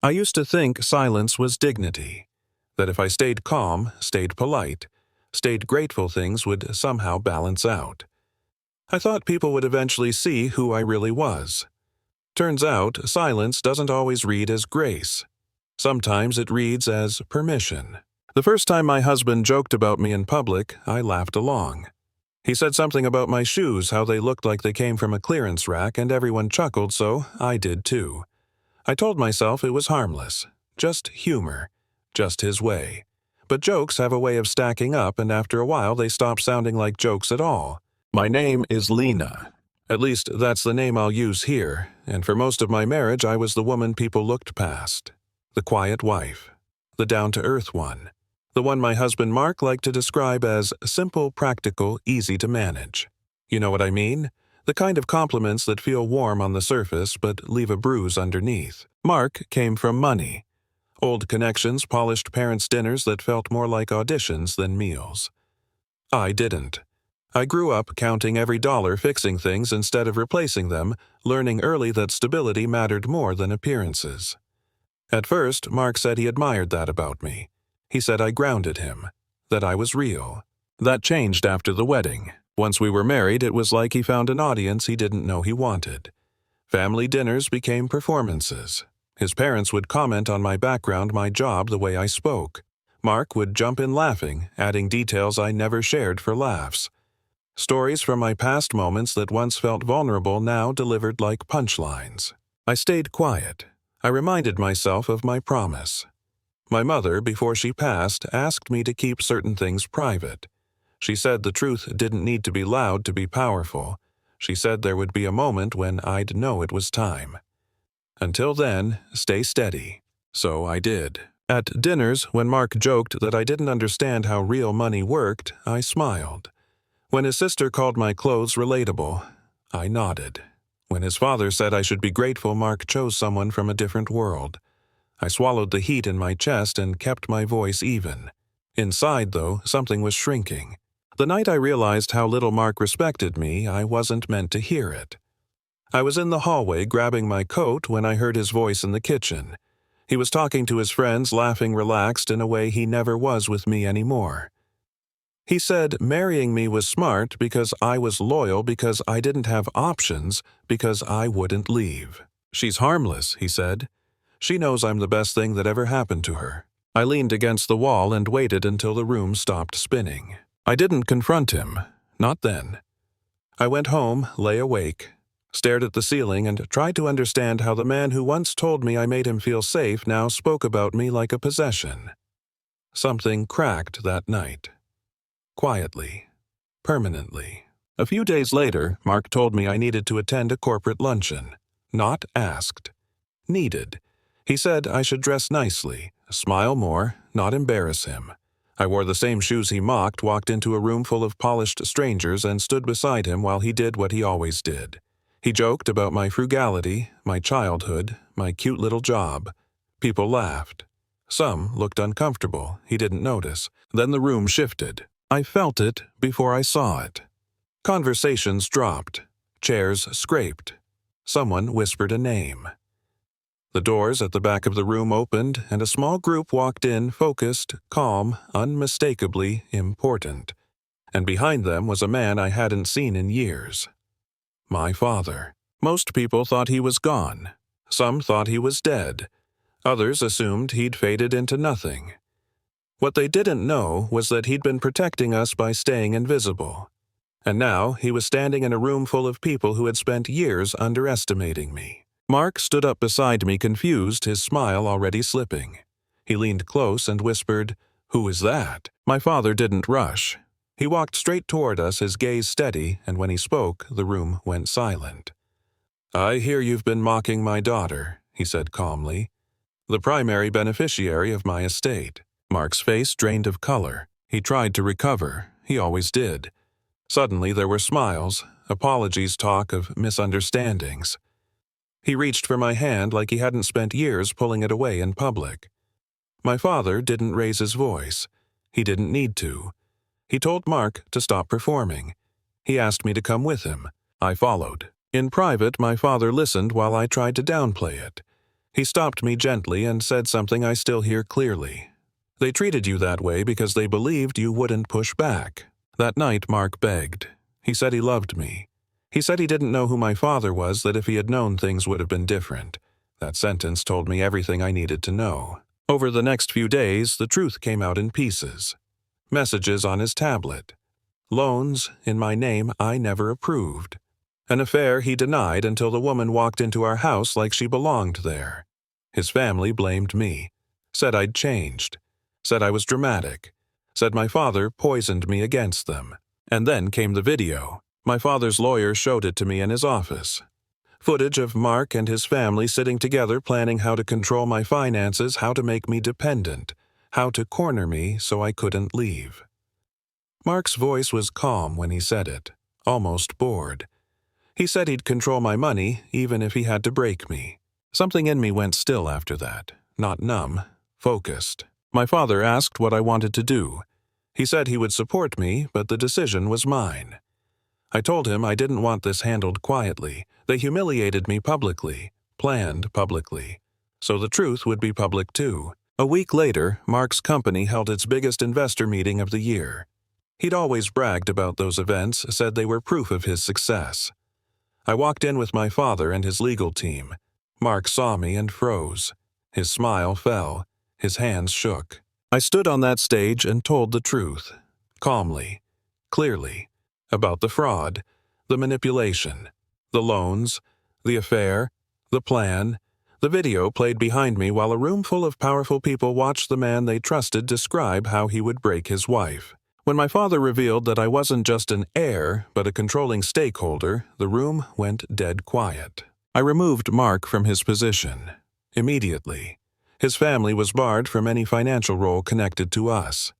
I used to think silence was dignity, that if I stayed calm, stayed polite, stayed grateful, things would somehow balance out. I thought people would eventually see who I really was. Turns out, silence doesn't always read as grace. Sometimes it reads as permission. The first time my husband joked about me in public, I laughed along. He said something about my shoes, how they looked like they came from a clearance rack, and everyone chuckled, so I did too. I told myself it was harmless, just humor, just his way. But jokes have a way of stacking up, and after a while they stop sounding like jokes at all. My name is Lena. At least that's the name I'll use here, and for most of my marriage I was the woman people looked past. The quiet wife. The down-to-earth one. The one my husband Mark liked to describe as simple, practical, easy to manage. You know what I mean? The kind of compliments that feel warm on the surface but leave a bruise underneath. Mark came from money. Old connections, polished parents' dinners that felt more like auditions than meals. I didn't. I grew up counting every dollar, fixing things instead of replacing them, learning early that stability mattered more than appearances. At first, Mark said he admired that about me. He said I grounded him, that I was real. That changed after the wedding. Once we were married, it was like he found an audience he didn't know he wanted. Family dinners became performances. His parents would comment on my background, my job, the way I spoke. Mark would jump in laughing, adding details I never shared for laughs. Stories from my past moments that once felt vulnerable now delivered like punchlines. I stayed quiet. I reminded myself of my promise. My mother, before she passed, asked me to keep certain things private. She said the truth didn't need to be loud to be powerful. She said there would be a moment when I'd know it was time. Until then, stay steady. So I did. At dinners, when Mark joked that I didn't understand how real money worked, I smiled. When his sister called my clothes relatable, I nodded. When his father said I should be grateful Mark chose someone from a different world, I swallowed the heat in my chest and kept my voice even. Inside, though, something was shrinking. The night I realized how little Mark respected me, I wasn't meant to hear it. I was in the hallway grabbing my coat when I heard his voice in the kitchen. He was talking to his friends, laughing relaxed in a way he never was with me anymore. He said marrying me was smart because I was loyal, because I didn't have options, because I wouldn't leave. She's harmless, he said. She knows I'm the best thing that ever happened to her. I leaned against the wall and waited until the room stopped spinning. I didn't confront him. Not then. I went home, lay awake, stared at the ceiling, and tried to understand how the man who once told me I made him feel safe now spoke about me like a possession. Something cracked that night. Quietly. Permanently. A few days later, Mark told me I needed to attend a corporate luncheon. Not asked. Needed. He said I should dress nicely, smile more, not embarrass him. I wore the same shoes he mocked, walked into a room full of polished strangers, and stood beside him while he did what he always did. He joked about my frugality, my childhood, my cute little job. People laughed. Some looked uncomfortable. He didn't notice. Then the room shifted. I felt it before I saw it. Conversations dropped. Chairs scraped. Someone whispered a name. The doors at the back of the room opened, and a small group walked in, focused, calm, unmistakably important. And behind them was a man I hadn't seen in years. My father. Most people thought he was gone. Some thought he was dead. Others assumed he'd faded into nothing. What they didn't know was that he'd been protecting us by staying invisible. And now he was standing in a room full of people who had spent years underestimating me. Mark stood up beside me, confused, his smile already slipping. He leaned close and whispered, "Who is that?" My father didn't rush. He walked straight toward us, his gaze steady, and when he spoke, the room went silent. "I hear you've been mocking my daughter," he said calmly. "The primary beneficiary of my estate." Mark's face drained of color. He tried to recover. He always did. Suddenly there were smiles, apologies, talk of misunderstandings. He reached for my hand like he hadn't spent years pulling it away in public. My father didn't raise his voice. He didn't need to. He told Mark to stop performing. He asked me to come with him. I followed. In private, my father listened while I tried to downplay it. He stopped me gently and said something I still hear clearly. They treated you that way because they believed you wouldn't push back. That night, Mark begged. He said he loved me. He said he didn't know who my father was, that if he had known things would have been different. That sentence told me everything I needed to know. Over the next few days, the truth came out in pieces. Messages on his tablet. Loans in my name I never approved. An affair he denied until the woman walked into our house like she belonged there. His family blamed me. Said I'd changed. Said I was dramatic. Said my father poisoned me against them. And then came the video. My father's lawyer showed it to me in his office. Footage of Mark and his family sitting together planning how to control my finances, how to make me dependent, how to corner me so I couldn't leave. Mark's voice was calm when he said it, almost bored. He said he'd control my money even if he had to break me. Something in me went still after that, not numb, focused. My father asked what I wanted to do. He said he would support me, but the decision was mine. I told him I didn't want this handled quietly. They humiliated me publicly, planned publicly. So the truth would be public too. A week later, Mark's company held its biggest investor meeting of the year. He'd always bragged about those events, said they were proof of his success. I walked in with my father and his legal team. Mark saw me and froze. His smile fell. His hands shook. I stood on that stage and told the truth, calmly, clearly, about the fraud, the manipulation, the loans, the affair, the plan. The video played behind me while a room full of powerful people watched the man they trusted describe how he would break his wife. When my father revealed that I wasn't just an heir, but a controlling stakeholder, the room went dead quiet. I removed Mark from his position. Immediately. His family was barred from any financial role connected to us.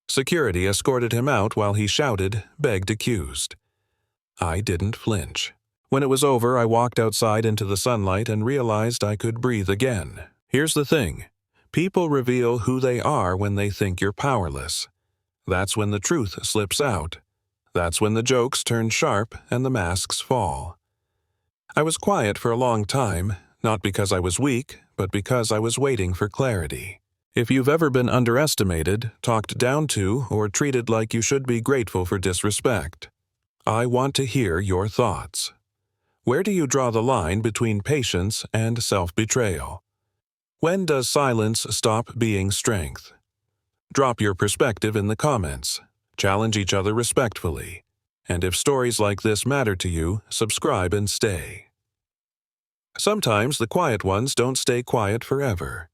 Security escorted him out while he shouted, begged accused. I didn't flinch. When it was over, I walked outside into the sunlight and realized I could breathe again. Here's the thing. People reveal who they are when they think you're powerless. That's when the truth slips out. That's when the jokes turn sharp and the masks fall. I was quiet for a long time, not because I was weak, but because I was waiting for clarity. If you've ever been underestimated, talked down to, or treated like you should be grateful for disrespect, I want to hear your thoughts. Where do you draw the line between patience and self-betrayal? When does silence stop being strength? Drop your perspective in the comments. Challenge each other respectfully. And if stories like this matter to you, subscribe and stay. Sometimes the quiet ones don't stay quiet forever.